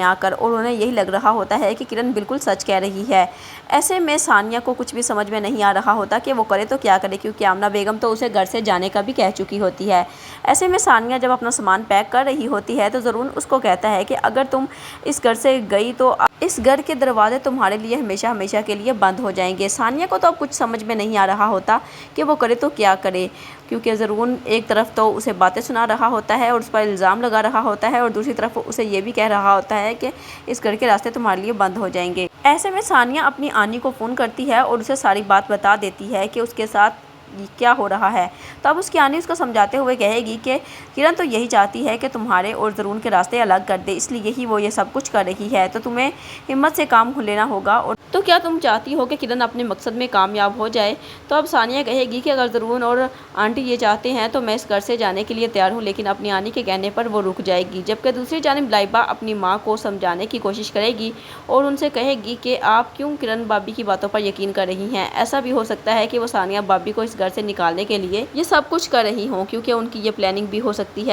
आकर और उन्हें यही लग रहा होता है कि किरण बिल्कुल सच कह रही है। ऐसे में सानिया को कुछ भी समझ में नहीं आ रहा होता कि वो करे तो क्या करे, क्योंकि आमना बेगम तो उसे घर से जाने का भी कह चुकी होती है। ऐसे में सानिया जब अपना सामान पैक कर रही होती है तो ज़रूर उसको कहता है कि अगर तुम इस घर से गई तो इस घर के दरवाजे तुम्हारे लिए हमेशा हमेशा के लिए बंद हो जाएंगे। सानिया को तो अब कुछ समझ में नहीं आ रहा होता कि वो करे तो क्या करे, क्योंकि ज़रूर एक तरफ तो उसे बातें सुना रहा होता है और उस पर इल्ज़ाम लगा रहा होता है और दूसरी तरफ उसे ये भी कह रहा होता है कि इस घर के रास्ते तुम्हारे लिए बंद हो जाएंगे। ऐसे में सानिया अपनी आनी को फ़ोन करती है और उसे सारी बात बता देती है कि उसके साथ क्या हो रहा है। तो अब उसकी आनी उसको समझाते हुए कहेगी कि किरण तो यही चाहती है कि तुम्हारे और ज़रून के रास्ते अलग कर दे, इसलिए ही वो ये सब कुछ कर रही है। तो तुम्हें हिम्मत से काम लेना होगा। और तो क्या तुम चाहती हो कि किरण अपने मकसद में कामयाब हो जाए? तो अब सानिया कहेगी कि अगर ज़रून और आंटी ये चाहते हैं तो मैं इस घर से जाने के लिए तैयार हूँ, लेकिन अपनी आनी के कहने पर वो रुक जाएगी। जबकि दूसरी जानिब लाइबा अपनी माँ को समझाने की कोशिश करेगी और उनसे कहेगी कि आप क्यों किरण भाभी की बातों पर यकीन कर रही हैं। ऐसा भी हो सकता है कि वो सानिया भाभी को इस घर से निकालने के लिए ये सब कुछ कर रही हों, क्योंकि उनकी ये प्लानिंग भी हो सकती है।